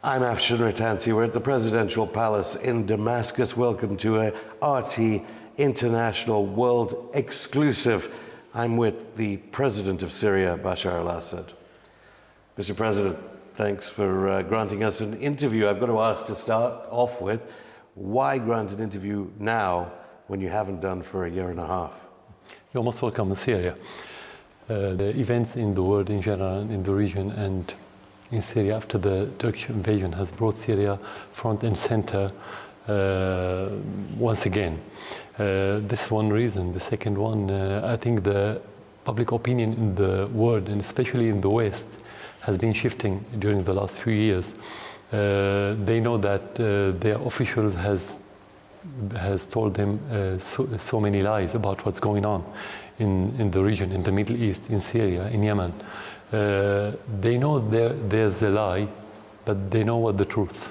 I'm Afshin Ratansi. We're at the Presidential Palace in Damascus. Welcome to a RT International World Exclusive. I'm with the President of Syria, Bashar al-Assad. Mr. President, thanks for granting us an interview. I've got to ask to start off with, why grant an interview now when you haven't done for a year and a half? You're most welcome in Syria. The events in the world in general, in the region and in Syria after the Turkish invasion has brought Syria front and center once again. This is one reason. The second one, I think the public opinion in the world, and especially in the West, has been shifting during the last few years. They know that their officials has told them so many lies about what's going on in the region, in the Middle East, in Syria, in Yemen. They know there's a lie, but they know what the truth.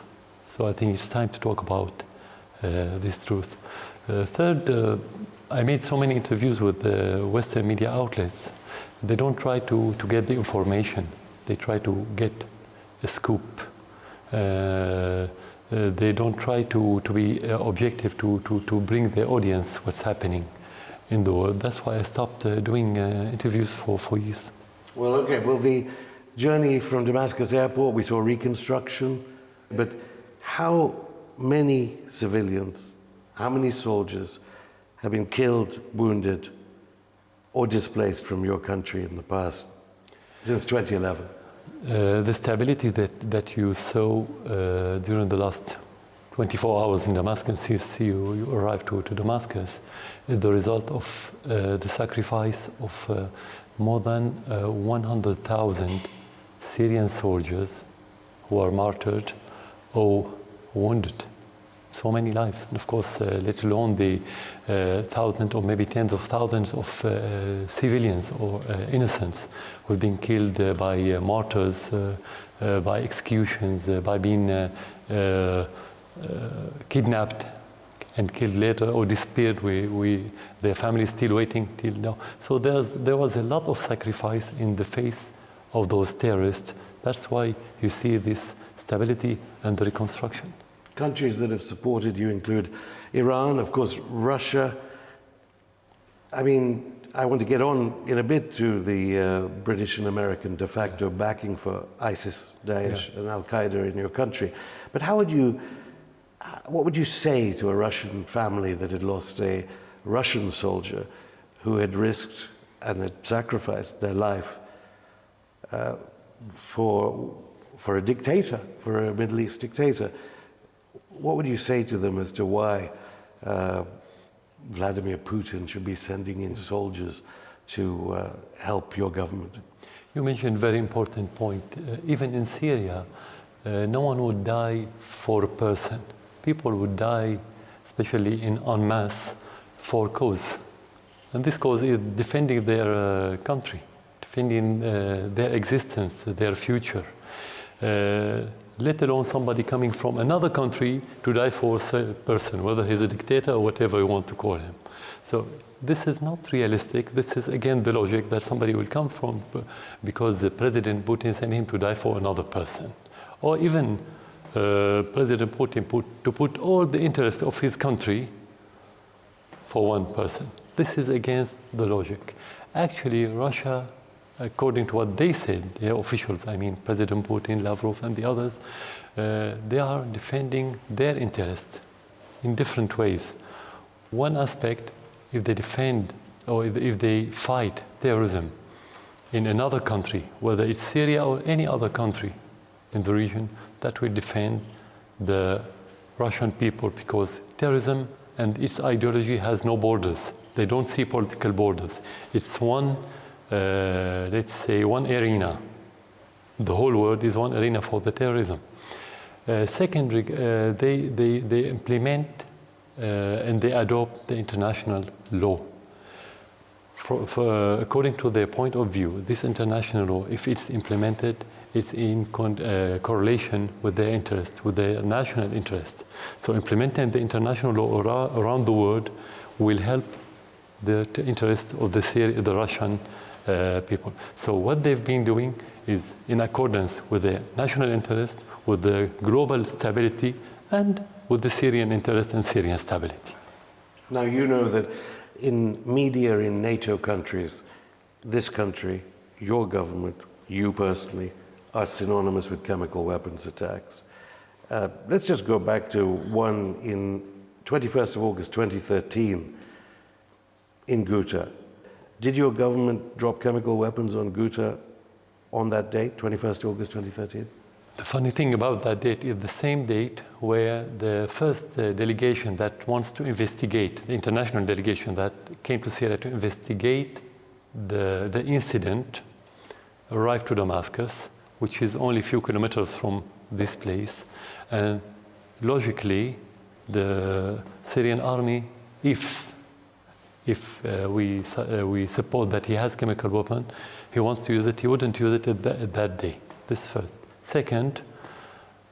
So I think it's time to talk about this truth. Third, I made so many interviews with the Western media outlets. They don't try to get the information. They try to get a scoop. They don't try to be objective, to bring the audience what's happening in the world. That's why I stopped doing interviews for years. Well, okay. Well, the journey from Damascus airport, we saw reconstruction, but how many civilians, how many soldiers have been killed, wounded, or displaced from your country in the past, since 2011? The stability that you saw during the last 24 hours in Damascus, since you arrived to Damascus, is the result of the sacrifice of more than 100,000 Syrian soldiers who are martyred or wounded. So many lives, and of course, let alone the thousands or maybe tens of thousands of civilians or innocents who have been killed by martyrs, by executions, by being kidnapped and killed later or disappeared. Their family is still waiting till now. So there was a lot of sacrifice in the face of those terrorists. That's why you see this stability and the reconstruction. Countries that have supported you include Iran, of course, Russia. I mean, I want to get on in a bit to the British and American de facto backing for ISIS, Daesh, and Al-Qaeda in your country. But what would you say to a Russian family that had lost a Russian soldier who had risked and had sacrificed their life for a dictator, for a Middle East dictator? What would you say to them as to why Vladimir Putin should be sending in soldiers to help your government? You mentioned a very important point. Even in Syria, no one would die for a person. People would die, especially en masse, for a cause. And this cause is defending their country, defending their existence, their future. Let alone somebody coming from another country to die for a person, whether he's a dictator or whatever you want to call him. So this is not realistic. This is, again, the logic that somebody will come from because the President Putin sent him to die for another person. Or even President Putin to put all the interests of his country for one person. This is against the logic. Actually, Russia, according to what they said, their officials, I mean President Putin, Lavrov, and the others, they are defending their interests in different ways. One aspect, if they defend or if they fight terrorism in another country, whether it's Syria or any other country in the region, that will defend the Russian people, because terrorism and its ideology has no borders. They don't see political borders. It's one, let's say, one arena. The whole world is one arena for the terrorism. Secondly, they implement and they adopt the international law. According to their point of view, this international law, if it's implemented, it's in correlation with their interests, with their national interests. So implementing the international law around the world will help the interest of the Russian people. So what they've been doing is in accordance with the national interest, with the global stability, and with the Syrian interest and Syrian stability. Now, you know that in media in NATO countries, this country, your government, you personally, are synonymous with chemical weapons attacks. Let's just go back to one in 21st of August 2013 in Ghouta. Did your government drop chemical weapons on Ghouta on that date, 21st August 2013? The funny thing about that date is the same date where the first delegation that wants to investigate, the international delegation that came to Syria to investigate the incident, arrived to Damascus, which is only a few kilometers from this place. And logically, the Syrian army, if we support that he has chemical weapon, he wants to use it, he wouldn't use it at that day. This first. Second,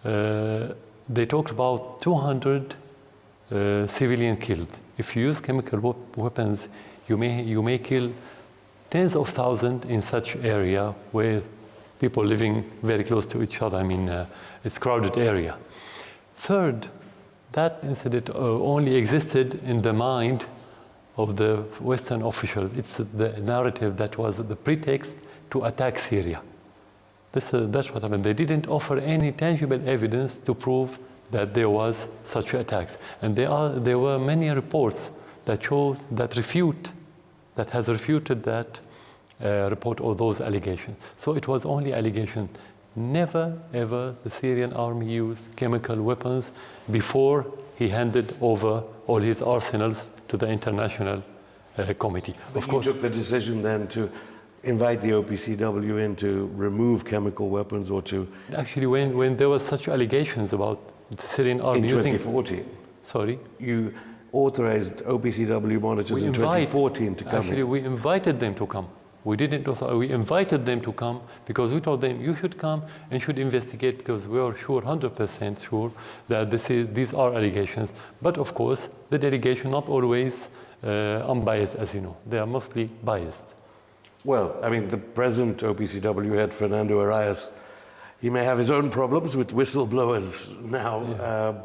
they talked about 200 civilian killed. If you use chemical weapons, you may kill tens of thousands in such area where people living very close to each other. I mean, it's crowded area. Third, that incident only existed in the mind of the Western officials. It's the narrative that was the pretext to attack Syria. That's what happened. They didn't offer any tangible evidence to prove that there was such attacks. And there were many reports that show, that has refuted that report or those allegations. So it was only allegation. Never ever the Syrian army used chemical weapons before he handed over all his arsenals to the international committee. But you took the decision then to invite the OPCW in to remove chemical weapons or to... Actually, when there were such allegations about the Syrian army in using... 2014? Sorry? You authorized OPCW monitors in 2014 to come Actually, we invited them to come. We didn't authorize, we invited them to come because we told them, you should come and should investigate because we are sure, 100% sure that these are allegations. But of course, the delegation not always unbiased, as you know. They are mostly biased. Well, I mean, the present OPCW head, Fernando Arias, he may have his own problems with whistleblowers now. Yeah.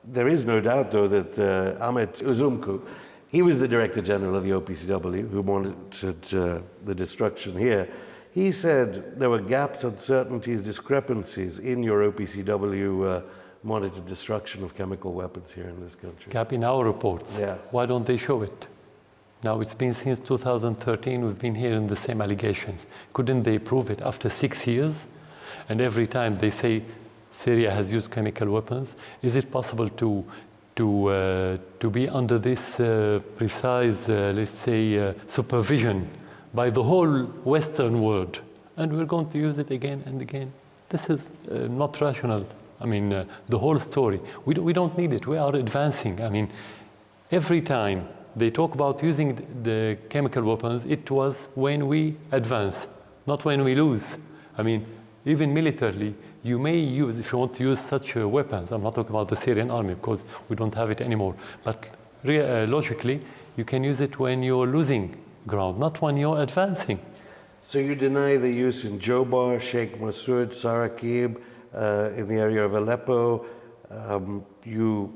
There is no doubt, though, that Ahmet Uzumcu, he was the Director General of the OPCW who monitored the destruction here. He said there were gaps, uncertainties, discrepancies in your OPCW monitored destruction of chemical weapons here in this country. Gap in our reports. Yeah. Why don't they show it? Now, it's been since 2013, we've been hearing the same allegations. Couldn't they prove it after 6 years? And every time they say Syria has used chemical weapons, is it possible to be under this precise, let's say, supervision by the whole Western world? And we're going to use it again and again. This is not rational. I mean, the whole story. We don't need it. We are advancing. I mean, every time they talk about using the chemical weapons, it was when we advance, not when we lose. I mean, even militarily, you may use, if you want to use such weapons, I'm not talking about the Syrian army because we don't have it anymore, but logically, you can use it when you're losing ground, not when you're advancing. So you deny the use in Jobar, Sheikh Massoud, Sarakib, in the area of Aleppo. You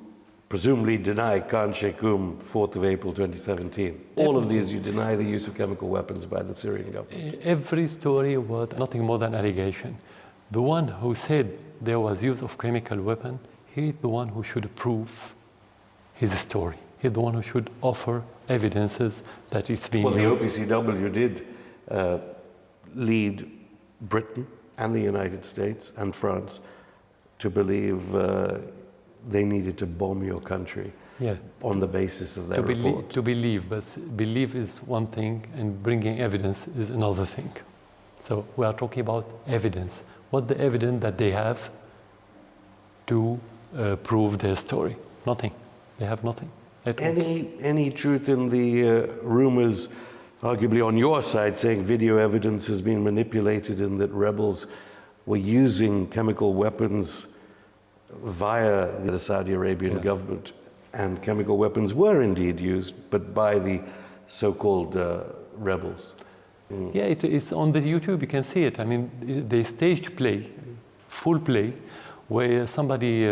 presumably deny Khan Sheikhoun, 4th of April 2017. All of these, you deny the use of chemical weapons by the Syrian government. Every story was nothing more than allegation. The one who said there was use of chemical weapon, he's the one who should prove his story. He's the one who should offer evidences that it's been used. Well, the OPCW did lead Britain and the United States and France to believe they needed to bomb your country on the basis of their report. To believe, but believe is one thing and bringing evidence is another thing. So we are talking about evidence. What the evidence that they have to prove their story? Nothing. They have nothing at all. Any truth in the rumors, arguably on your side, saying video evidence has been manipulated and that rebels were using chemical weapons via the Saudi Arabian government, and chemical weapons were indeed used, but by the so-called rebels? Yeah, it's on the YouTube, you can see it. I mean, they staged play, full play, where somebody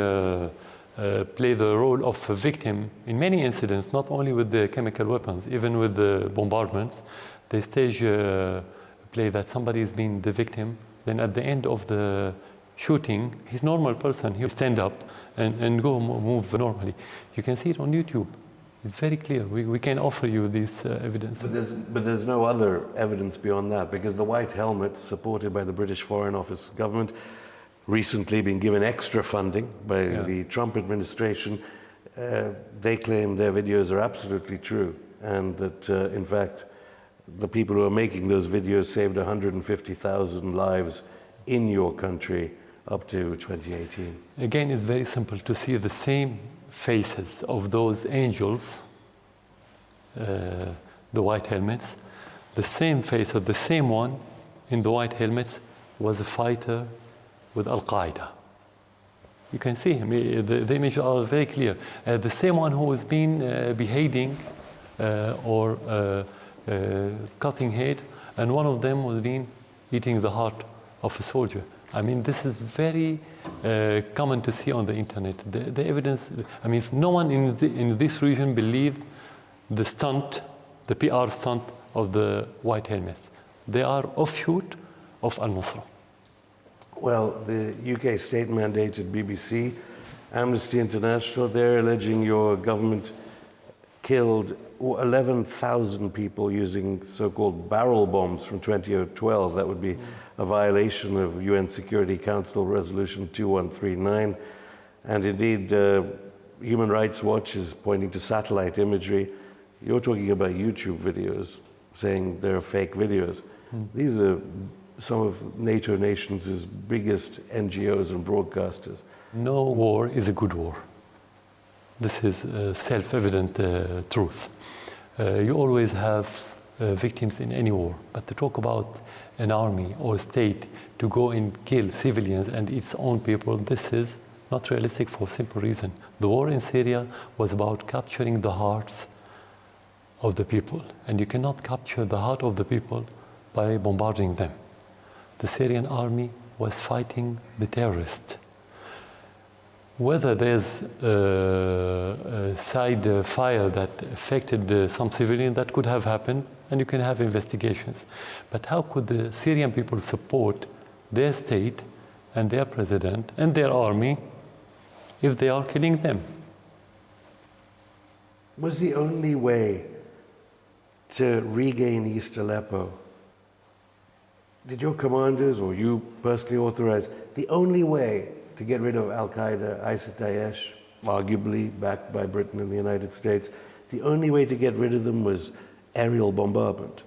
play the role of a victim in many incidents, not only with the chemical weapons, even with the bombardments. They stage play that somebody is being the victim. Then at the end of the shooting, he's a normal person. He'll stand up and go move normally. You can see it on YouTube. It's very clear. We can offer you this evidence. But there's no other evidence beyond that, because the white helmets, supported by the British Foreign Office government, recently been given extra funding by the Trump administration. They claim their videos are absolutely true, and that, in fact, the people who are making those videos saved 150,000 lives in your country up to 2018. Again, it's very simple to see the same faces of those angels, the white helmets. The same face of the same one in the white helmets was a fighter with Al-Qaeda. You can see him, the images are very clear. The same one who was being beheading or cutting head, and one of them was being eating the heart of a soldier. I mean, this is very common to see on the internet. The evidence, I mean, no one in this region believed the stunt, the PR stunt of the white helmets. They are offshoot of Al-Nusra. Well, the UK state-mandated BBC, Amnesty International, they're alleging your government killed 11,000 people using so-called barrel bombs from 2012. That would be a violation of UN Security Council Resolution 2139. And indeed, Human Rights Watch is pointing to satellite imagery. You're talking about YouTube videos, saying they're fake videos. These are some of NATO nations' biggest NGOs and broadcasters. No war is a good war. This is self-evident truth. You always have victims in any war, but to talk about an army or a state to go and kill civilians and its own people, this is not realistic for a simple reason. The war in Syria was about capturing the hearts of the people, and you cannot capture the heart of the people by bombarding them. The Syrian army was fighting the terrorists. Whether there's a side fire that affected some civilian, that could have happened, and you can have investigations. But how could the Syrian people support their state and their president and their army if they are killing them? Was the only way to regain East Aleppo, did your commanders or you personally authorize, the only way to get rid of Al-Qaeda, ISIS, Daesh, arguably backed by Britain and the United States, the only way to get rid of them was aerial bombardment?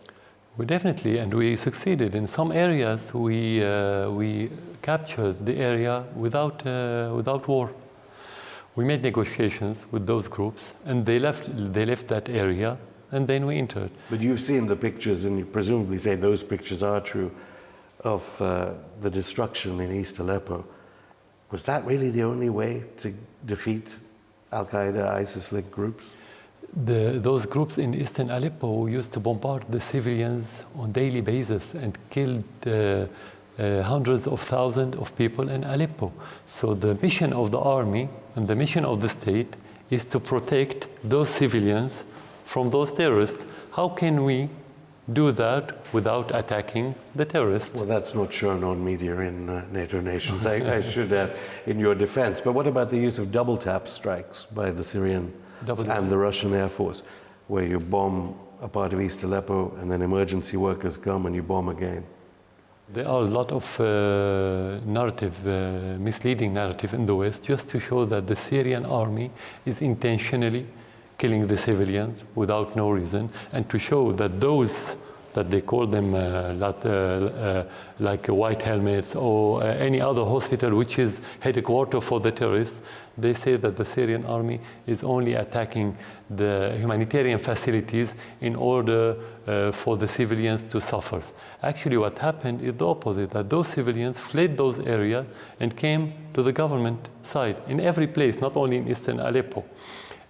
We definitely, and we succeeded. In some areas, we captured the area without war. We made negotiations with those groups, and they left that area, and then we entered. But you've seen the pictures, and you presumably say those pictures are true, of the destruction in East Aleppo. Was that really the only way to defeat Al-Qaeda, ISIS-linked groups? Those groups in eastern Aleppo used to bombard the civilians on a daily basis and killed hundreds of thousands of people in Aleppo. So the mission of the army and the mission of the state is to protect those civilians from those terrorists. How can we do that without attacking the terrorists? Well, that's not shown on media in NATO nations, I should add, in your defense. But what about the use of double tap strikes by the Syrian and the Russian Air Force, where you bomb a part of East Aleppo and then emergency workers come and you bomb again? There are a lot of misleading narrative in the West, just to show that the Syrian army is intentionally killing the civilians without no reason, and to show that those that they call them like white helmets or any other hospital which is headquarters for the terrorists, they say that the Syrian army is only attacking the humanitarian facilities in order for the civilians to suffer. Actually, what happened is the opposite, that those civilians fled those areas and came to the government side in every place, not only in eastern Aleppo.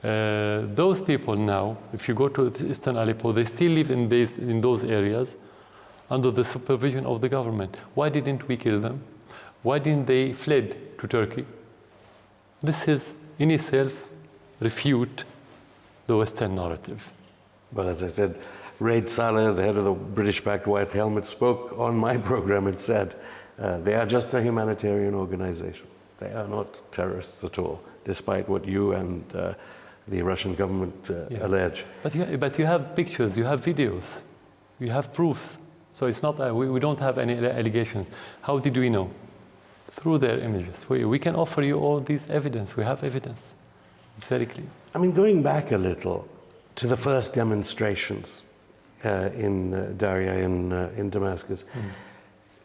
Those people now, if you go to eastern Aleppo, they still live in those areas, under the supervision of the government. Why didn't we kill them? Why didn't they fled to Turkey? This is in itself refute the Western narrative. Well, as I said, Raid Saleh, the head of the British-backed White Helmet, spoke on my program and said, they are just a humanitarian organization. They are not terrorists at all, despite what you and the Russian government allege. But you have pictures, you have videos, you have proofs. So it's not, we don't have any allegations. How did we know? Through their images. We can offer you all this evidence. We have evidence. It's very clear. I mean, going back a little to the first demonstrations in Daria, in Damascus,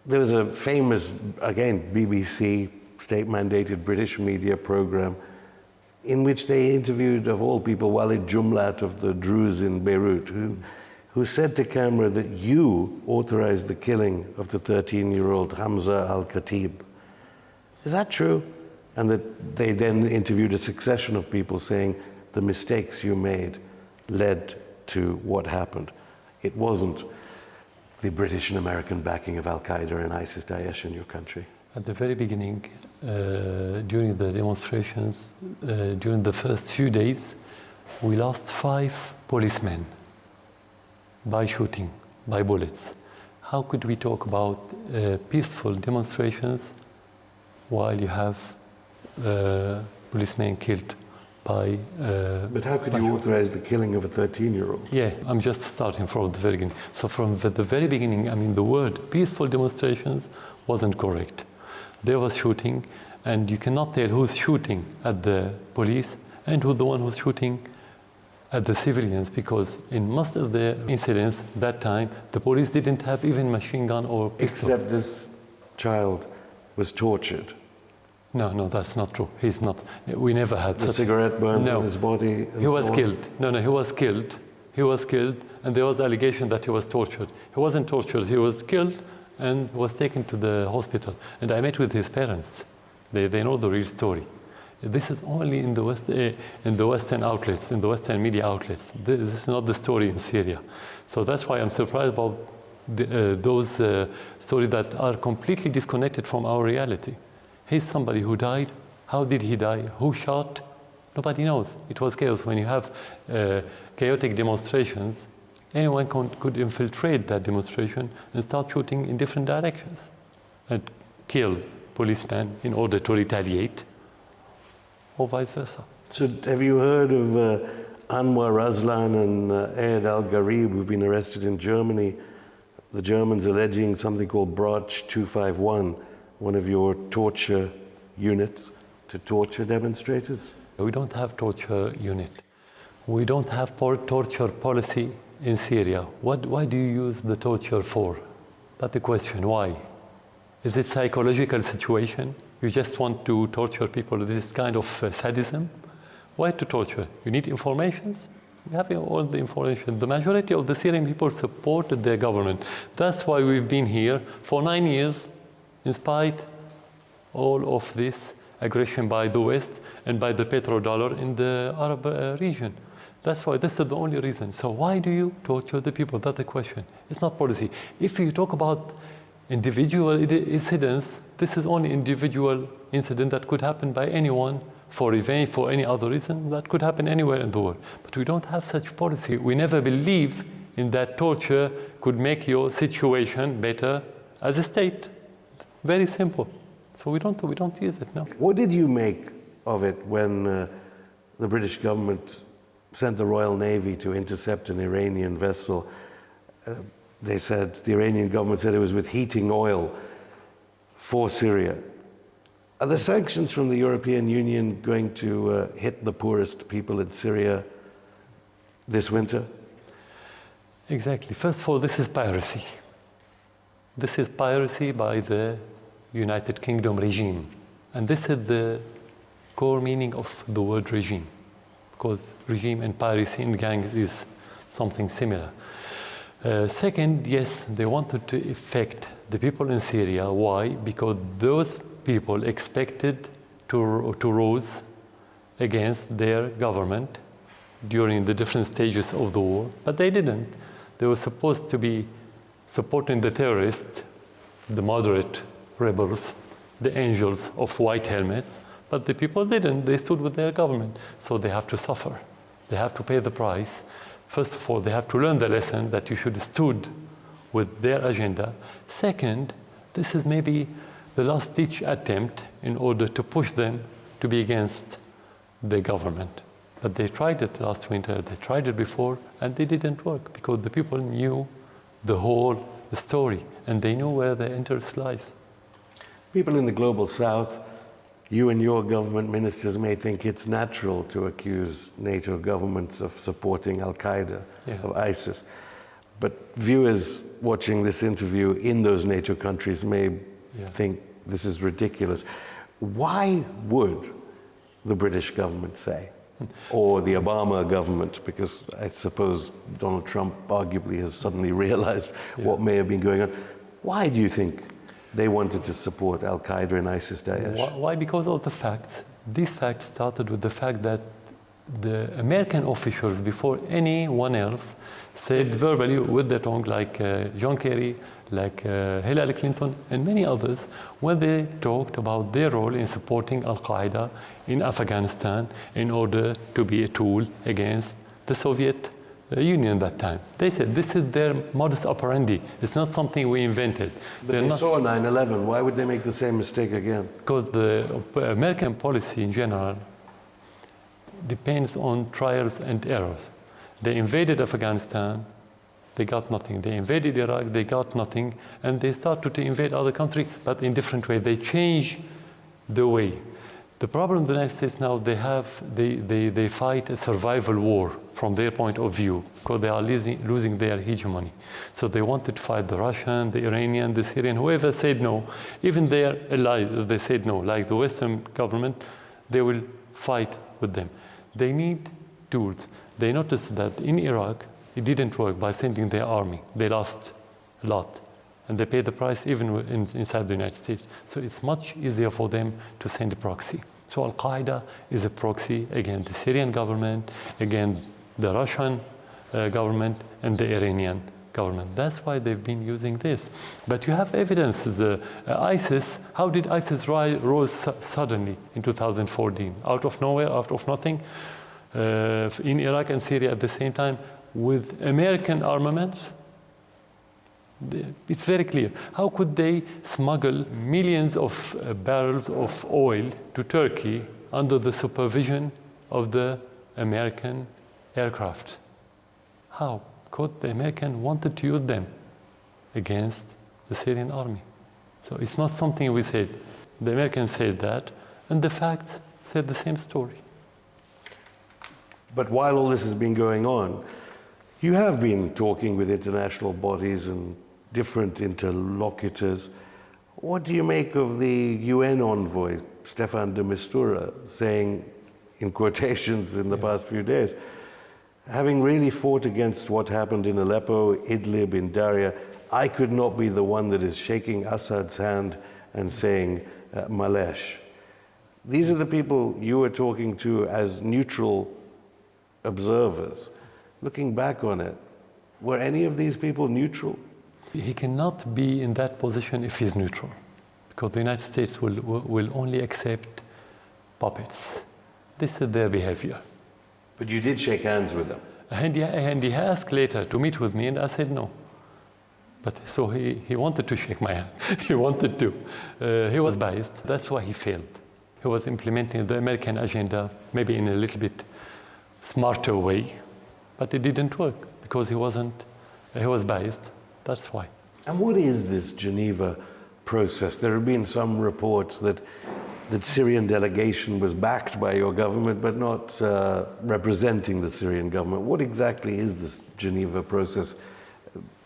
there was a famous, again, BBC state-mandated British media program in which they interviewed, of all people, Walid Jumlat of the Druze in Beirut, who said to camera that you authorized the killing of the 13-year-old Hamza al-Khatib. Is that true? And that they then interviewed a succession of people saying the mistakes you made led to what happened. It wasn't the British and American backing of Al-Qaeda and ISIS-Daesh in your country. At the very beginning, during the demonstrations, during the first few days, we lost 5 policemen by shooting, by bullets. How could we talk about peaceful demonstrations while you have policemen killed by... But how could you authorize the killing of a 13-year-old? Yeah, I'm just starting from the very beginning. So from the very beginning, I mean, the word peaceful demonstrations wasn't correct. There was shooting, and you cannot tell who's shooting at the police and who's the one who's shooting at the civilians, because in most of the incidents that time, the police didn't have even machine gun or pistol. Except this child was tortured. No, that's not true. He's not. We never had The such... cigarette burns on his body. He was killed. No, he was killed. He was killed, and there was allegation that he was tortured. He wasn't tortured. He was killed and was taken to the hospital. And I met with his parents. They know the real story. This is only in the Western outlets, in the Western media outlets. This is not the story in Syria. So that's why I'm surprised about those stories that are completely disconnected from our reality. He's somebody who died. How did he die? Who shot? Nobody knows. It was chaos. When you have chaotic demonstrations, anyone could infiltrate that demonstration and start shooting in different directions and kill policemen in order to retaliate, or vice versa. So have you heard of Anwar Raslan and Ed Al-Gharib, who've been arrested in Germany? The Germans alleging something called Brach 251, one of your torture units, to torture demonstrators? We don't have torture unit. We don't have torture policy in Syria. Why do you use the torture for? That's the question. Why? Is it psychological situation? You just want to torture people? This is kind of sadism? Why to torture? You need information? We have all the information. The majority of the Syrian people supported their government. That's why we've been here for 9 years, in spite all of this aggression by the West and by the petrodollar in the Arab region. That's why this is the only reason. So why do you torture the people? That's the question. It's not policy. If you talk about individual incidents, this is only individual incident that could happen by anyone for revenge, for any other reason. That could happen anywhere in the world. But we don't have such policy. We never believe in that torture could make your situation better as a state. Very simple. So we don't use it, no. What did you make of it when the British government sent the Royal Navy to intercept an Iranian vessel? They said, the Iranian government said it was with heating oil for Syria. Are the sanctions from the European Union going to hit the poorest people in Syria this winter? Exactly. First of all, this is piracy. This is piracy by the United Kingdom regime. And this is the core meaning of the word regime, because regime and piracy in gangs is something similar. Second, yes, they wanted to affect the people in Syria. Why? Because those people expected to rise against their government during the different stages of the war, but they didn't. They were supposed to be supporting the terrorists, the moderate rebels, the angels of white helmets, but the people didn't. They stood with their government. So they have to suffer. They have to pay the price. First of all, they have to learn the lesson that you should have stood with their agenda. Second, this is maybe the last-ditch attempt in order to push them to be against the government. But they tried it last winter, they tried it before, and they didn't work because the people knew the whole story and they knew where their interest lies. People in the global south, you and your government ministers may think it's natural to accuse NATO governments of supporting Al-Qaeda, of ISIS. But viewers watching this interview in those NATO countries may think this is ridiculous. Why would the British government say, or the Obama government, because I suppose Donald Trump arguably has suddenly realized what may have been going on. Why do you think they wanted to support Al-Qaeda and ISIS-Daesh? Why? Because of the facts. These facts started with the fact that the American officials, before anyone else, said verbally with their tongue, like John Kerry, like Hillary Clinton, and many others, when they talked about their role in supporting Al-Qaeda in Afghanistan in order to be a tool against the Soviet Union at that time. They said this is their modus operandi. It's not something we invented. But they saw 9/11. Why would they make the same mistake again? Because the American policy in general depends on trials and errors. They invaded Afghanistan, they got nothing. They invaded Iraq, they got nothing. And they started to invade other countries, but in different ways. They change the way. The problem in the United States now, they fight a survival war from their point of view, because they are losing their hegemony. So they wanted to fight the Russian, the Iranian, the Syrian, whoever said no. Even their allies, if they said no, like the Western government, they will fight with them. They need tools. They noticed that in Iraq, it didn't work by sending their army. They lost a lot. And they paid the price even inside the United States. So it's much easier for them to send a proxy. So Al-Qaeda is a proxy against the Syrian government, against the Russian government, and the Iranian government. That's why they've been using this. But you have evidence. ISIS, how did ISIS rise suddenly in 2014? Out of nowhere, out of nothing, in Iraq and Syria at the same time, with American armaments? It's very clear. How could they smuggle millions of barrels of oil to Turkey under the supervision of the American aircraft? How? Because the American wanted to use them against the Syrian army. So it's not something we said. The Americans said that, and the facts said the same story. But while all this has been going on, you have been talking with international bodies and different interlocutors. What do you make of the UN envoy, Staffan de Mistura, saying, in quotations in the past few days, having really fought against what happened in Aleppo, Idlib, in Daria, I could not be the one that is shaking Assad's hand and saying, Malesh. These are the people you were talking to as neutral observers. Looking back on it, were any of these people neutral? He cannot be in that position if he's neutral, because the United States will only accept puppets. This is their behavior. But you did shake hands with them. And he asked later to meet with me, and I said no. But so he wanted to shake my hand. He wanted to. He was biased. That's why he failed. He was implementing the American agenda, maybe in a little bit smarter way, but it didn't work because he was biased. That's why. And what is this Geneva process? There have been some reports that the Syrian delegation was backed by your government, but not representing the Syrian government. What exactly is this Geneva process?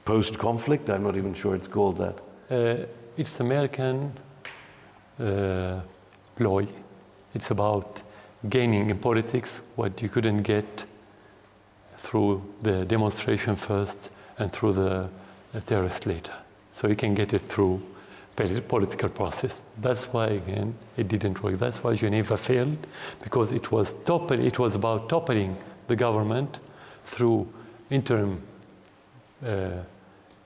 Post-conflict? I'm not even sure it's called that. It's American ploy. It's about gaining in politics what you couldn't get through the demonstration first and through the terrorist later. So you can get it through political process. That's why, again, it didn't work. That's why Geneva failed, because it was about toppling the government through interim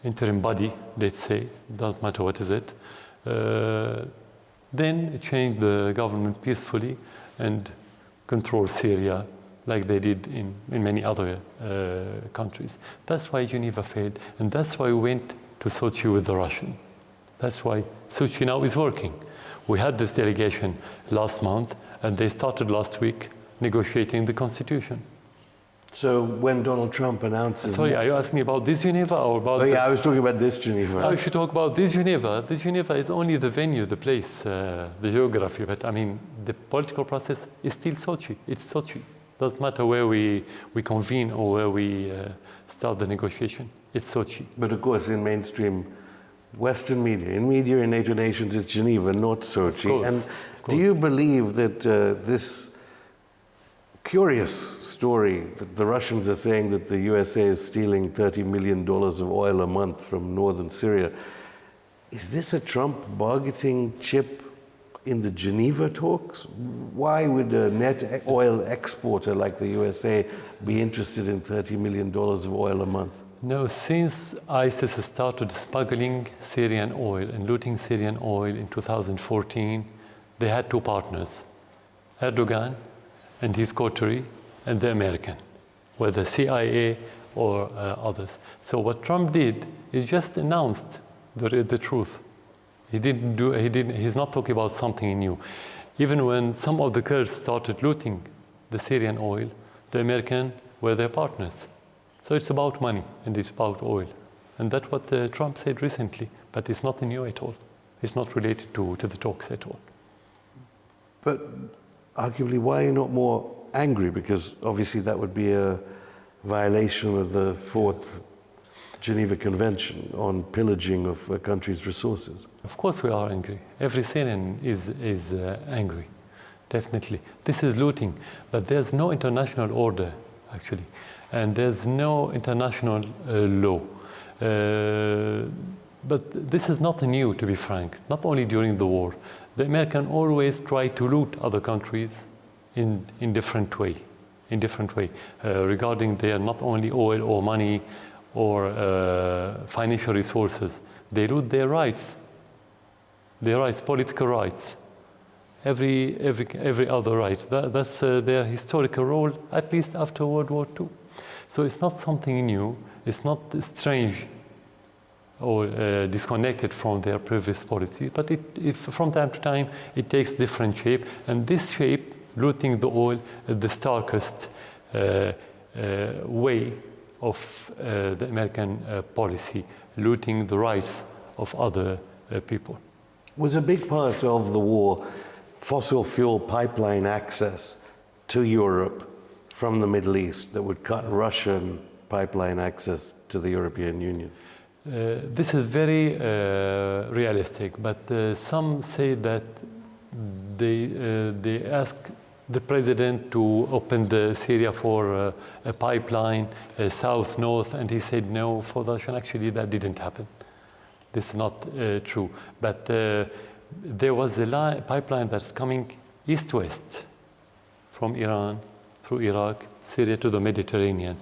interim body, let's say, doesn't matter what is it, then change the government peacefully and control Syria like they did in many other countries. That's why Geneva failed, and that's why we went to Sochi with the Russian. That's why Sochi now is working. We had this delegation last month, and they started last week negotiating the constitution. So when Donald Trump announces... Sorry, are you asking me about this Geneva or about... Oh yeah, I was talking about this Geneva. If you talk about this Geneva is only the venue, the place, the geography. But I mean, the political process is still Sochi. It's Sochi. Doesn't matter where we convene or where we start the negotiation. It's Sochi. But of course, in mainstream Western media, in media in NATO nations, it's Geneva, not Sochi. Course, and do you believe that this curious story that the Russians are saying that the USA is stealing $30 million of oil a month from northern Syria, is this a Trump bargaining chip in the Geneva talks? Why would a net oil exporter like the USA be interested in $30 million of oil a month? No, since ISIS started smuggling Syrian oil and looting Syrian oil in 2014, they had two partners, Erdogan and his coterie, and the American, whether CIA or others. So what Trump did is just announced the truth. He's not talking about something new. Even when some of the Kurds started looting the Syrian oil, the American were their partners. So it's about money and it's about oil. And that's what Trump said recently, but it's not new at all. It's not related to the talks at all. But arguably, why are you not more angry? Because obviously that would be a violation of the Fourth Geneva Convention on pillaging of a country's resources. Of course we are angry. Every Syrian is angry, definitely. This is looting, but there's no international order, actually. And there's no international law. But this is not new, to be frank, not only during the war. The Americans always try to loot other countries in different way, regarding their not only oil or money or financial resources. They loot their rights, political rights, every other right. That's their historical role, at least after World War II. So it's not something new. It's not strange or disconnected from their previous policy, but if from time to time it takes different shape, and this shape, looting the oil, the starkest way of the American policy, looting the rights of other people. Was a big part of the war fossil fuel pipeline access to Europe from the Middle East that would cut Russian pipeline access to the European Union? This is very realistic, but some say that they ask the president to open the Syria for a pipeline, south-north, and he said no for the Russian. Actually, that didn't happen. This is not true. But there was a pipeline that's coming east-west from Iran, through Iraq, Syria to the Mediterranean.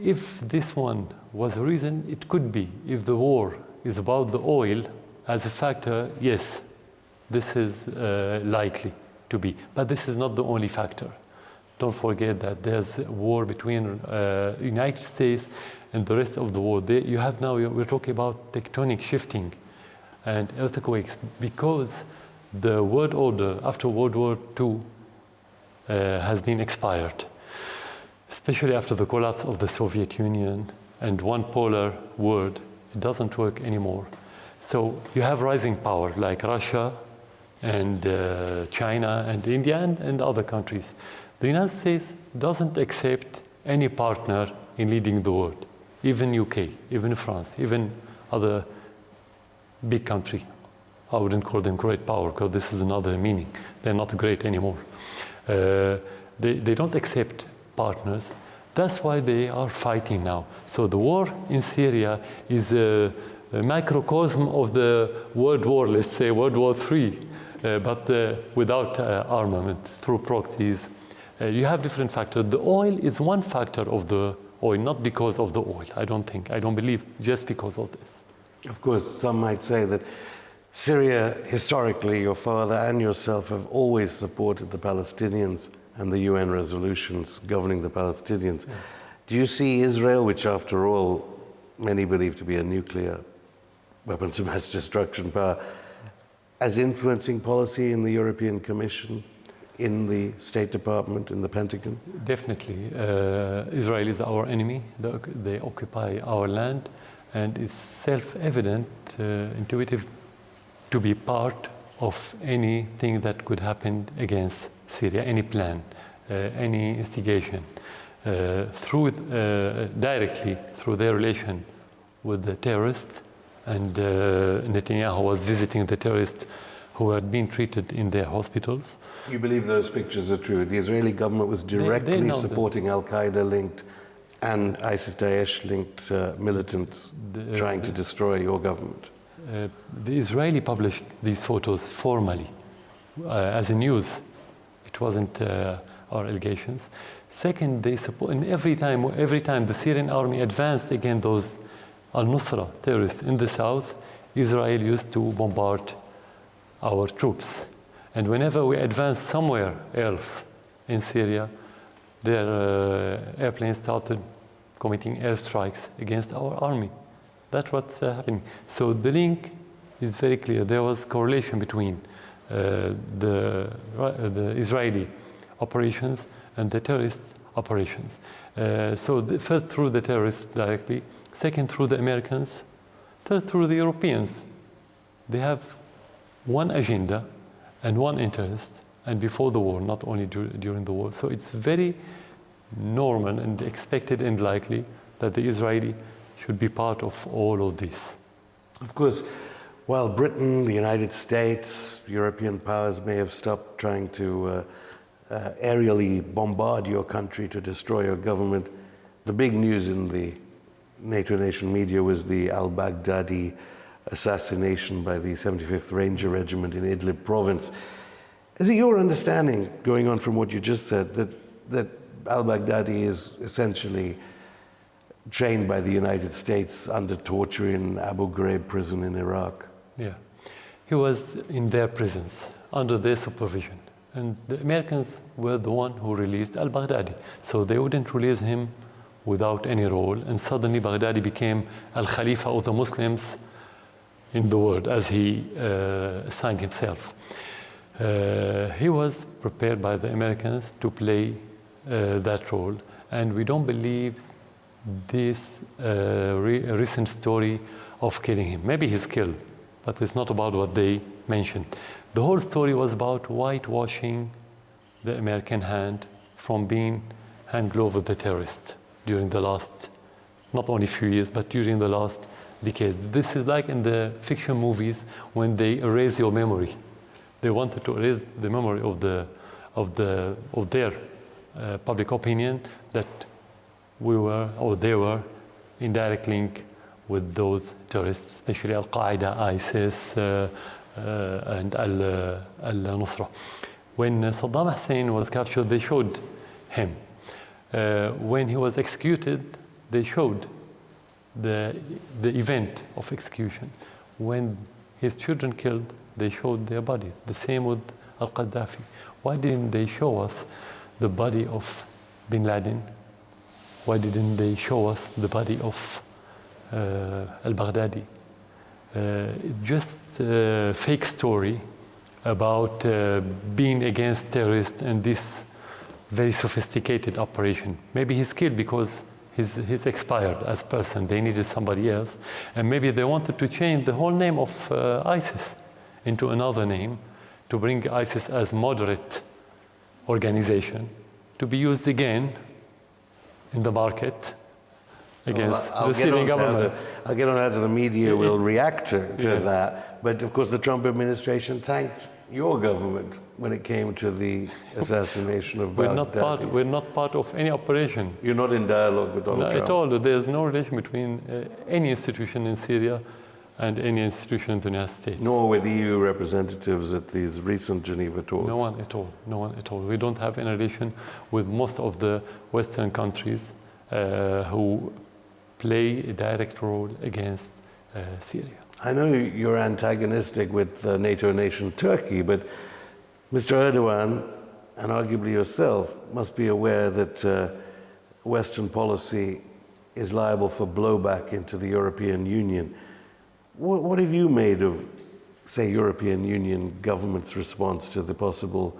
If this one was a reason, it could be. If the war is about the oil as a factor, yes, this is likely to be. But this is not the only factor. Don't forget that there's a war between United States and the rest of the world. We're talking about tectonic shifting and earthquakes because the world order after World War II has been expired, especially after the collapse of the Soviet Union and one polar world. It doesn't work anymore. So you have rising power like Russia and China and India and other countries. The United States doesn't accept any partner in leading the world, even UK, even France, even other big country. I wouldn't call them great power because this is another meaning. They're not great anymore. They don't accept partners. That's why they are fighting now. So the war in Syria is a microcosm of the world war, let's say World War III, but without armament, through proxies. You have different factors. The oil is one factor of the oil, not because of the oil. I don't believe just because of this. Of course, some might say that Syria, historically, your father and yourself have always supported the Palestinians and the UN resolutions governing the Palestinians. Yeah. Do you see Israel, which after all many believe to be a nuclear weapons of mass destruction power, as influencing policy in the European Commission, in the State Department, in the Pentagon? Definitely. Israel is our enemy. They occupy our land, and it's self-evident, intuitive, to be part of anything that could happen against Syria, any plan, any instigation, directly through their relation with the terrorists. And Netanyahu was visiting the terrorists who had been treated in their hospitals. You believe those pictures are true? The Israeli government was directly supporting Al-Qaeda-linked and ISIS-Daesh-linked militants trying to destroy your government? The Israeli published these photos formally as a news. It wasn't our allegations. Second, they support, and every time the Syrian army advanced against those al-Nusra terrorists in the south, Israel used to bombard our troops. And whenever we advanced somewhere else in Syria, their airplanes started committing airstrikes against our army. That's what's happening. So the link is very clear. There was correlation between the Israeli operations and the terrorist operations. First through the terrorists directly, second through the Americans, third through the Europeans. They have one agenda and one interest, and before the war, not only during the war. So it's very normal and expected and likely that the Israeli should be part of all of this. Of course, while Britain, the United States, European powers may have stopped trying to aerially bombard your country to destroy your government, the big news in the NATO nation media was the al-Baghdadi assassination by the 75th Ranger Regiment in Idlib province. Is it your understanding, going on from what you just said, that al-Baghdadi is essentially trained by the United States under torture in Abu Ghraib prison in Iraq? Yeah. He was in their prisons, under their supervision. And the Americans were the one who released al-Baghdadi. So they wouldn't release him without any role. And suddenly Baghdadi became al-Khalifa of the Muslims in the world, as he assigned himself. He was prepared by the Americans to play that role. And we don't believe this recent story of killing him. Maybe he's killed, but it's not about what they mentioned. The whole story was about whitewashing the American hand from being hand glove of the terrorists during the last, not only few years, but during the last decades. This is like in the fiction movies when they erase your memory. They wanted to erase the memory of their public opinion that we were, or they were, in direct link with those terrorists, especially Al-Qaeda, ISIS, and Al-Nusra. When Saddam Hussein was captured, they showed him. When he was executed, they showed the event of execution. When his children killed, they showed their body. The same with Al-Qaddafi. Why didn't they show us the body of bin Laden? Why didn't they show us the body of al-Baghdadi? Just a fake story about being against terrorists and this very sophisticated operation. Maybe he's killed because he's expired as person. They needed somebody else. And maybe they wanted to change the whole name of ISIS into another name to bring ISIS as moderate organization to be used again in the market against the Syrian government. I'll get on how the media will react to that. But of course, the Trump administration thanked your government when it came to the assassination of Baghdadi. We're not part of any operation. You're not in dialogue with Donald Trump? At all. There's no relation between any institution in Syria and any institution in the United States. Nor with EU representatives at these recent Geneva talks? No one at all. No one at all. We don't have any relation with most of the Western countries who play a direct role against Syria. I know you're antagonistic with the NATO nation Turkey, but Mr. Erdogan, and arguably yourself, must be aware that Western policy is liable for blowback into the European Union. What have you made of, say, European Union government's response to the possible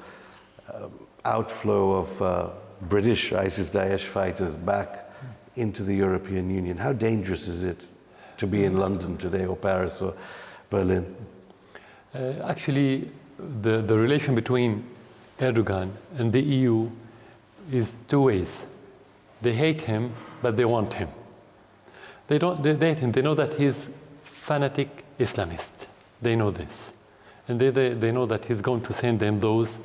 outflow of British ISIS-Daesh fighters back into the European Union? How dangerous is it to be in London today, or Paris, or Berlin? Actually, the relation between Erdogan and the EU is two ways. They hate him, but they want him. They hate him. They know that he's fanatic Islamist. They know this. And they know that he's going to send them those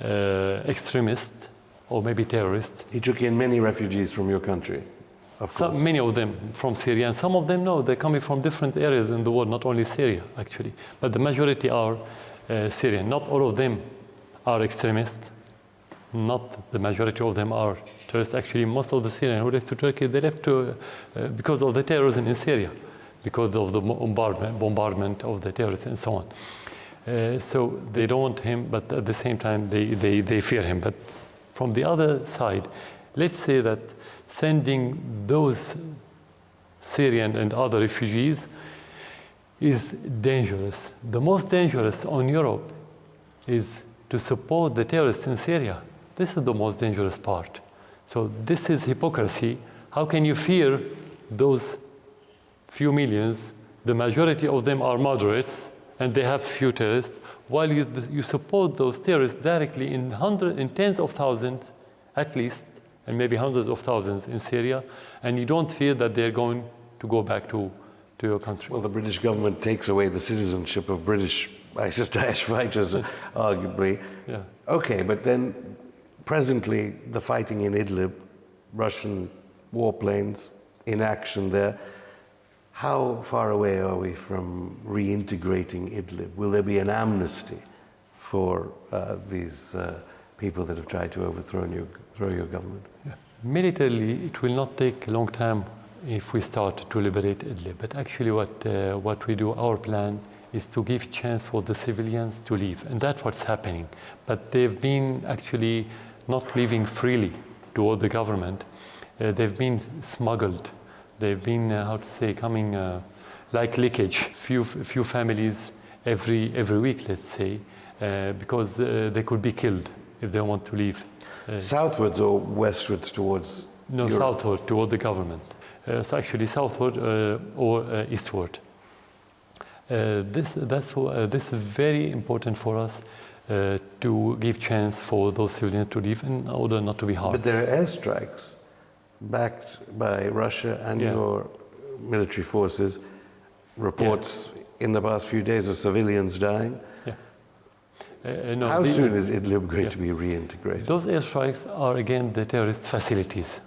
extremists or maybe terrorists. He took in many refugees from your country, of course. Many of them from Syria, and some of them, no, they're coming from different areas in the world, not only Syria, actually. But the majority are Syrian. Not all of them are extremists. Not the majority of them are terrorists. Actually, most of the Syrians who left to Turkey, they left because of the terrorism in Syria, because of the bombardment of the terrorists and so on. So they don't want him, but at the same time, they fear him. But from the other side, let's say that sending those Syrian and other refugees is dangerous. The most dangerous on Europe is to support the terrorists in Syria. This is the most dangerous part. So this is hypocrisy. How can you fear those few millions? The majority of them are moderates, and they have few terrorists, while you support those terrorists directly in tens of thousands, at least, and maybe hundreds of thousands in Syria, and you don't fear that they're going to go back to your country. Well, the British government takes away the citizenship of British ISIS-Daesh fighters, arguably. Yeah. Okay, but then presently the fighting in Idlib, Russian warplanes in action there. How far away are we from reintegrating Idlib? Will there be an amnesty for these people that have tried to overthrow your government? Yeah. Militarily, it will not take a long time if we start to liberate Idlib. But actually what we do, our plan, is to give chance for the civilians to leave. And that's what's happening. But they've been actually not living freely toward the government. They've been smuggled. They've been, coming like leakage. Few families every week, let's say, because they could be killed if they want to leave. Southwards or westwards towards No, Europe? Southward, toward the government. So actually southward or eastward. This is very important for us to give chance for those civilians to leave in order not to be harmed. But there are airstrikes backed by Russia and your military forces. Reports in the past few days of civilians dying. Yeah. No, How soon is Idlib going to be reintegrated? Those airstrikes are again the terrorist facilities,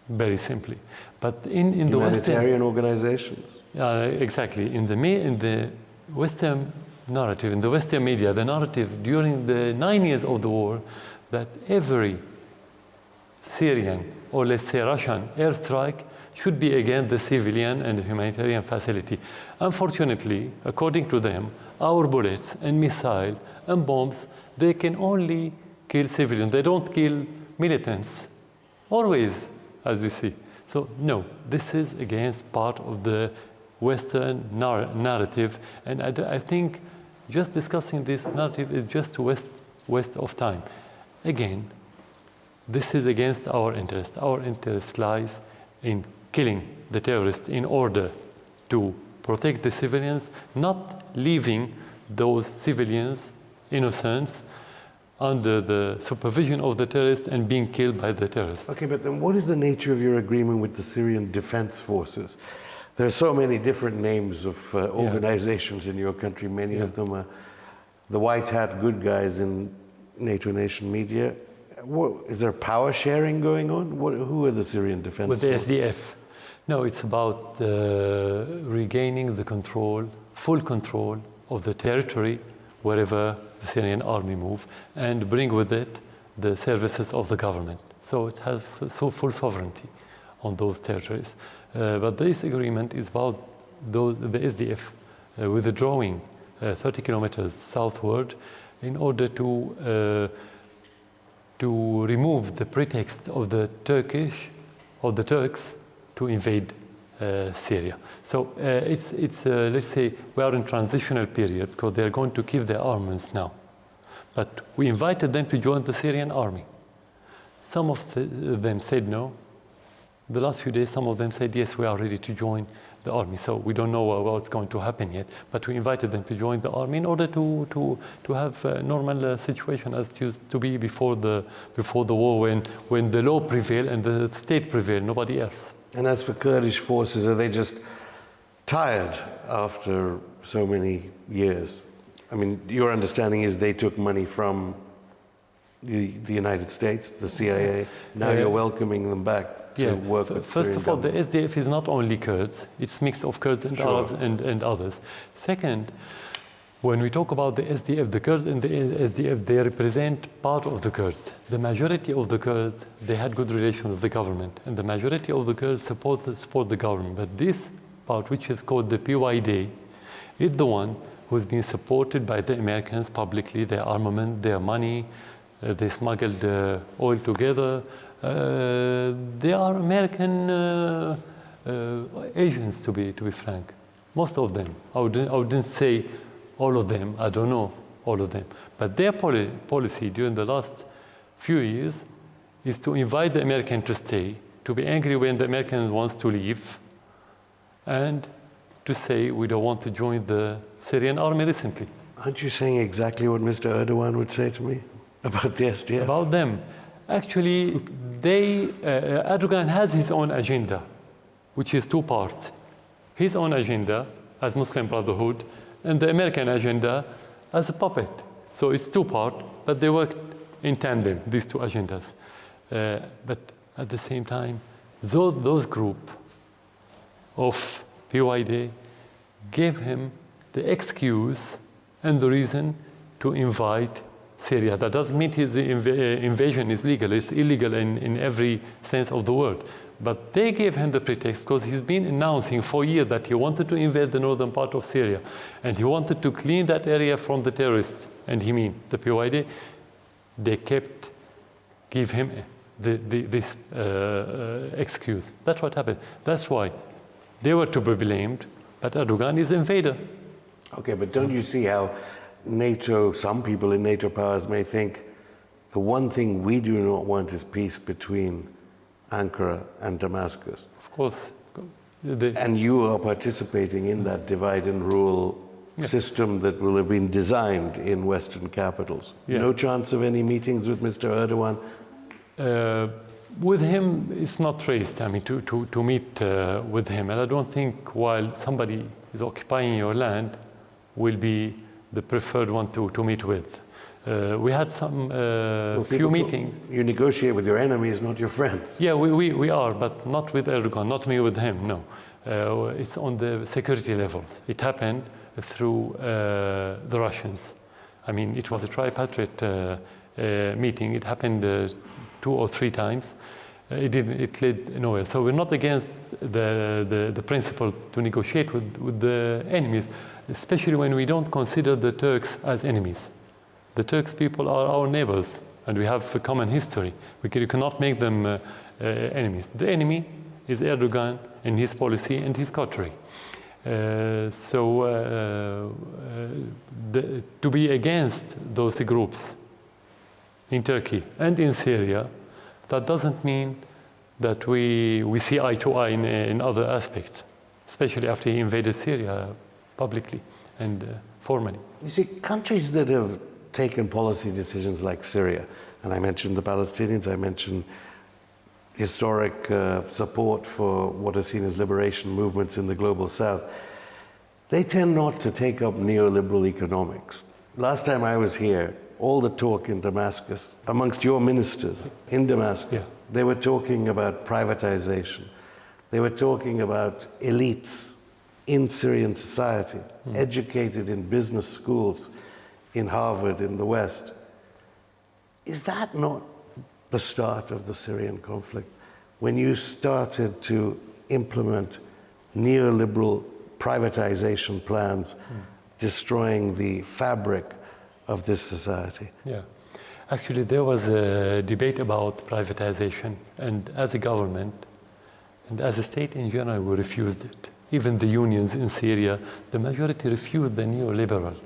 very simply. But in the humanitarian organizations. Exactly. In the Western narrative, in the Western media, the narrative during the 9 years of the war, that every Syrian or let's say Russian airstrike should be again the civilian and the humanitarian facility. Unfortunately, according to them, our bullets and missiles and bombs, they can only kill civilians. They don't kill militants, always, as you see. So no, this is against part of the Western narrative, and I think just discussing this narrative is just a waste of time. Again, this is against our interest. Our interest lies in killing the terrorists in order to protect the civilians, not leaving those civilians, innocents, under the supervision of the terrorists and being killed by the terrorists. Okay, but then what is the nature of your agreement with the Syrian Defense Forces? There are so many different names of organizations in your country. Many of them are the white hat good guys in NATO nation media. Is there power sharing going on? Who are the Syrian Defense Forces? With the SDF. No, it's about regaining the control, full control of the territory wherever the Syrian army move, and bring with it the services of the government. So it has full sovereignty. on those territories. But this agreement is about the SDF withdrawing 30 kilometers southward in order to remove the pretext of the Turks to invade Syria. So it's let's say we are in transitional period because they are going to keep their armaments now. But we invited them to join the Syrian army. Some of them said no. The last few days, some of them said, yes, we are ready to join the army. So we don't know what's going to happen yet. But we invited them to join the army in order to have a normal situation as it used to be before the war, when the law prevailed and the state prevailed, nobody else. And as for Kurdish forces, are they just tired after so many years? I mean, your understanding is they took money from the United States, the CIA. Now you're welcoming them back to work with First Syrian of all, the government. SDF is not only Kurds, it's a mix of Kurds and Arabs and others. Second, when we talk about the SDF, the Kurds in the SDF, they represent part of the Kurds. The majority of the Kurds, they had good relations with the government, and the majority of the Kurds support the government. But this part, which is called the PYD, is the one who's been supported by the Americans publicly, their armament, their money. They smuggled oil together. They are American agents, to be frank. Most of them. I wouldn't say all of them. I don't know all of them. But their policy during the last few years is to invite the American to stay, to be angry when the American wants to leave, and to say we don't want to join the Syrian army recently. Aren't you saying exactly what Mr. Erdogan would say to me about the SDF? About them. Actually, Erdogan has his own agenda, which is two parts. His own agenda as Muslim Brotherhood and the American agenda as a puppet. So it's two parts, but they work in tandem, these two agendas. But at the same time, those group of PYD gave him the excuse and the reason to invite Syria. That doesn't mean his invasion is legal. It's illegal in every sense of the word. But they gave him the pretext because he's been announcing for years that he wanted to invade the northern part of Syria. And he wanted to clean that area from the terrorists. And he mean the PYD. They kept give him this excuse. That's what happened. That's why they were to be blamed. But Erdogan is invader. Okay, but don't you see how NATO, some people in NATO powers may think the one thing we do not want is peace between Ankara and Damascus. Of course. And you are participating in that divide and rule system that will have been designed in Western capitals. Yeah. No chance of any meetings with Mr. Erdogan? With him, it's not raised, I mean, to meet with him. And I don't think while somebody is occupying your land will be the preferred one to meet with. We had some few meetings. You negotiate with your enemies, not your friends. Yeah, we are, but not with Erdogan, not me with him, no. It's on the security levels. It happened through the Russians. I mean, it was a tripartite meeting. It happened 2 or 3 times. It led nowhere. So we're not against the principle to negotiate with the enemies, especially when we don't consider the Turks as enemies. The Turks people are our neighbors, and we have a common history. You cannot make them enemies. The enemy is Erdogan and his policy and his coterie. To be against those groups in Turkey and in Syria, that doesn't mean that we see eye to eye in other aspects, especially after he invaded Syria publicly and formally. You see, countries that have taken policy decisions like Syria, and I mentioned the Palestinians, I mentioned historic support for what are seen as liberation movements in the global south, they tend not to take up neoliberal economics. Last time I was here, all the talk in Damascus, amongst your ministers in Damascus, they were talking about privatization. They were talking about elites in Syrian society, educated in business schools, in Harvard, in the West. Is that not the start of the Syrian conflict? when you started to implement neoliberal privatization plans, destroying the fabric of this society? Yeah. Actually, there was a debate about privatization, and as a government and as a state in general, we refused it. Even the unions in Syria, the majority refused the neoliberal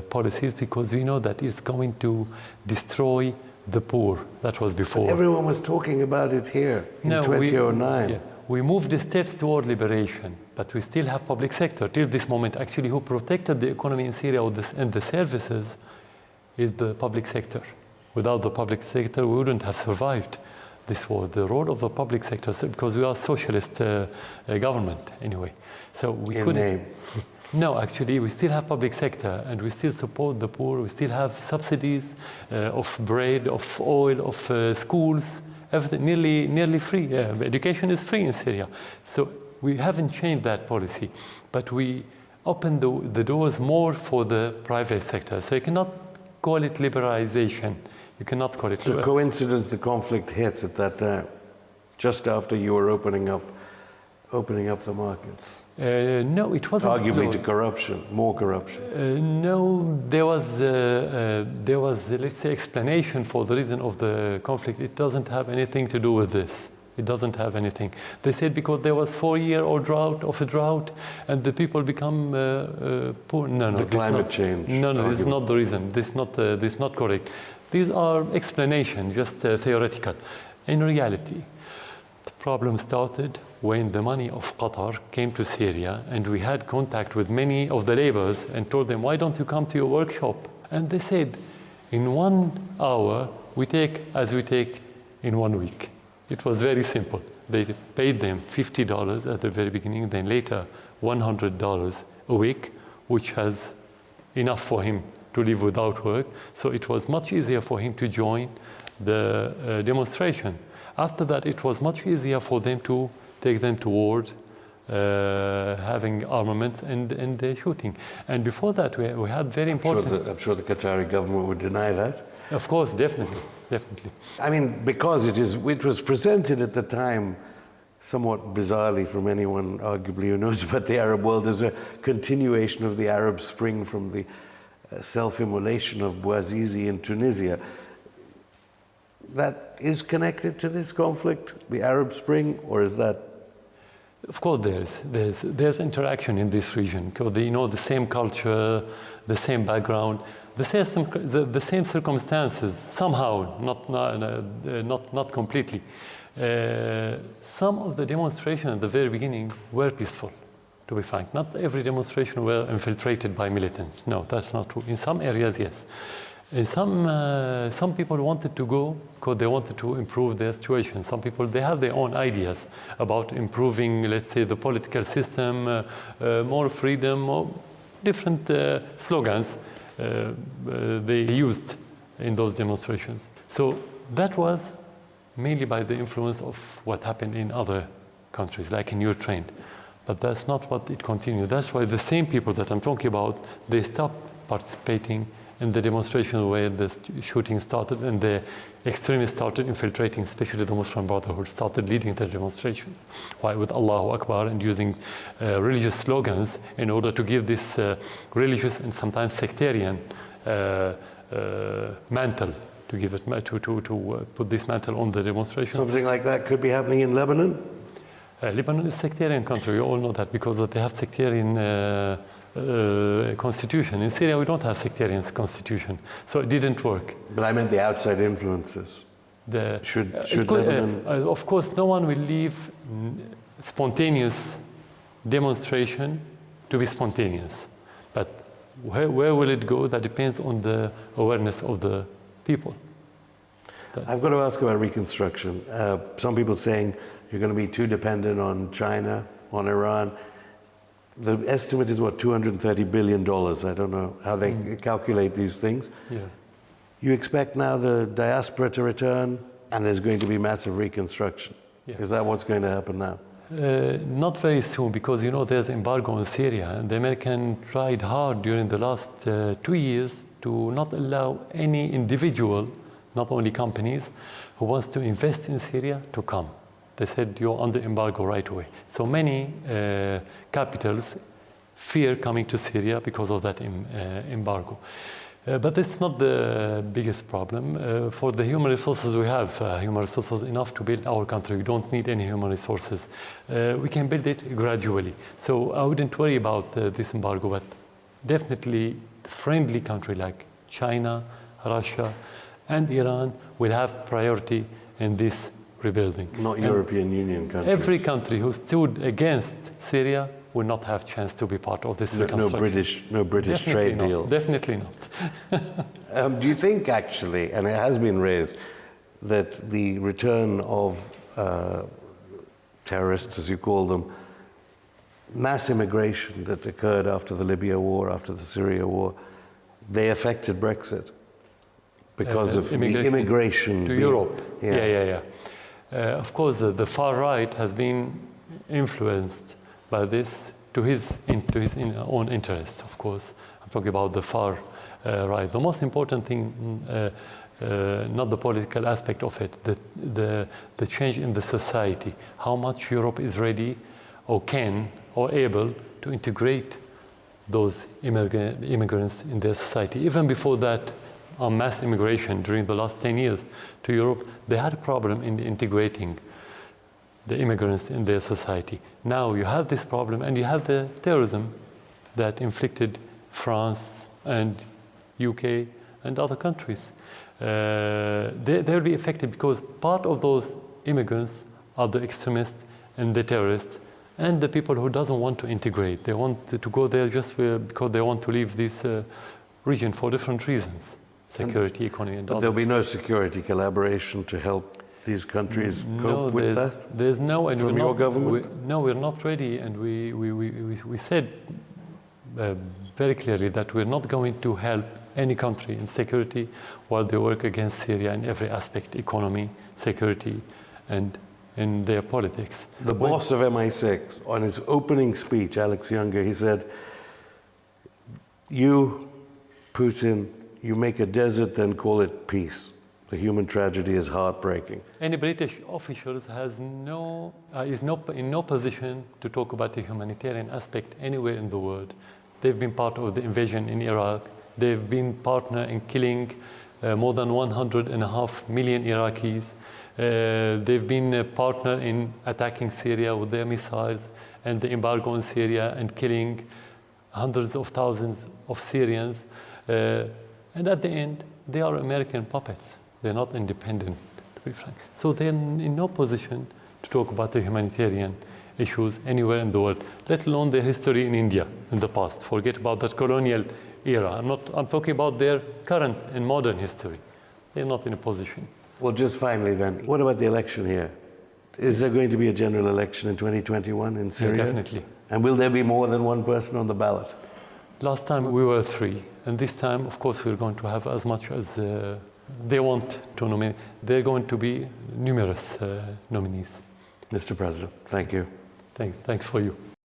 policies because we know that it's going to destroy the poor. That was before. But everyone was talking about it here in 2009. We moved the steps toward liberation, but we still have public sector. Till this moment, actually, who protected the economy in Syria and the services is the public sector. Without the public sector, we wouldn't have survived this war. The role of the public sector, because we are a socialist government anyway. So we couldn't. Name. No, actually, we still have public sector, and we still support the poor. We still have subsidies of bread, of oil, of schools. Everything nearly free. Education is free in Syria. So we haven't changed that policy, but we opened the doors more for the private sector. So you cannot call it liberalization. You cannot call it. So coincidence, the conflict hit at that time, just after you were opening up the markets. No, it wasn't. Arguably to corruption, more corruption. No, there was, let's say, explanation for the reason of the conflict. It doesn't have anything to do with this. It doesn't have anything. They said because there was 4-year drought, and the people become poor. No, the climate change. No, this is not the reason. This is not correct. These are explanations, just theoretical. In reality, the problem started when the money of Qatar came to Syria, and we had contact with many of the laborers and told them, why don't you come to your workshop? And they said, in 1 hour, we take as we take in 1 week. It was very simple. They paid them $50 at the very beginning, then later $100 a week, which has enough for him to live without work. So it was much easier for him to join the demonstration. After that, it was much easier for them to take them toward having armaments and shooting. And before that, we had very important... I'm sure the Qatari government would deny that. Of course, definitely. I mean, because it was presented at the time somewhat bizarrely from anyone arguably who knows about the Arab world as a continuation of the Arab Spring from the self-immolation of Bouazizi in Tunisia. That is connected to this conflict, the Arab Spring, or is that? Of course, there's interaction in this region because they know the same culture, the same background, the same circumstances. Somehow, not completely. Some of the demonstrations at the very beginning were peaceful, to be frank. Not every demonstration were infiltrated by militants. No, that's not true. In some areas, yes. Some people wanted to go because they wanted to improve their situation. Some people, they have their own ideas about improving, let's say, the political system, more freedom, more different slogans they used in those demonstrations. So that was mainly by the influence of what happened in other countries, like in Ukraine. But that's not what it continued. That's why the same people that I'm talking about, they stopped participating in the demonstration where the shooting started and the extremists started infiltrating, especially the Muslim Brotherhood, started leading the demonstrations. Why? With Allahu Akbar and using religious slogans in order to give this religious and sometimes sectarian mantle, to give it to put this mantle on the demonstration. Something like that could be happening in Lebanon? Lebanon is a sectarian country. We all know that because they have sectarian constitution. In Syria, we don't have sectarian constitution, so it didn't work. But I meant the outside influences. Should Lebanon... of course, no one will leave spontaneous demonstration to be spontaneous. But where will it go? That depends on the awareness of the people. I've got to ask about reconstruction. Some people saying you're going to be too dependent on China, on Iran. The estimate is, what, $230 billion. I don't know how they calculate these things. Yeah. You expect now the diaspora to return, and there's going to be massive reconstruction. Yeah. Is that what's going to happen now? Not very soon, because, you know, there's embargo in Syria, and the Americans tried hard during the last 2 years to not allow any individual not only companies, who wants to invest in Syria to come. They said, you're under embargo right away. So many capitals fear coming to Syria because of that embargo. But it's not the biggest problem. For the human resources we have, human resources enough to build our country. We don't need any human resources. We can build it gradually. So I wouldn't worry about this embargo, but definitely a friendly country like China, Russia, and Iran will have priority in this rebuilding. Not European Union countries. Every country who stood against Syria will not have chance to be part of this reconstruction. No British trade deal. Definitely not. Do you think, actually, and it has been raised, that the return of terrorists, as you call them, mass immigration that occurred after the Libya war, after the Syria war, they affected Brexit because of the immigration to Europe? Yeah. Of course, the far right has been influenced by this to his own interests, of course. I'm talking about the far right. The most important thing, not the political aspect of it, the change in the society, how much Europe is ready or can or able to integrate those immigrants in their society. Even before that, on mass immigration during the last 10 years to Europe, they had a problem in integrating the immigrants in their society. Now you have this problem, and you have the terrorism that inflicted France and UK and other countries. They will be affected because part of those immigrants are the extremists and the terrorists and the people who doesn't want to integrate. They want to go there just because they want to leave this region for different reasons. Security, economy, and but there'll be no security collaboration to help these countries cope with that? There's no, and from your government? We're not ready, and we said very clearly that we're not going to help any country in security while they work against Syria in every aspect, economy, security, and in their politics. The boss of MI6, on his opening speech, Alex Younger, he said, you, Putin, you make a desert, then call it peace. The human tragedy is heartbreaking. Any British officials is in no position to talk about the humanitarian aspect anywhere in the world. They've been part of the invasion in Iraq. They've been partner in killing more than 100.5 million Iraqis. They've been a partner in attacking Syria with their missiles and the embargo on Syria and killing hundreds of thousands of Syrians. And at the end, they are American puppets. They're not independent, to be frank. So they're in no position to talk about the humanitarian issues anywhere in the world, let alone their history in India in the past. Forget about that colonial era. I'm talking about their current and modern history. They're not in a position. Well, just finally then, what about the election here? Is there going to be a general election in 2021 in Syria? Yeah, definitely. And will there be more than one person on the ballot? Last time we were 3, and this time, of course, we're going to have as much as they want to nominate. There are going to be numerous nominees. Mr. President, thank you. Thanks for you.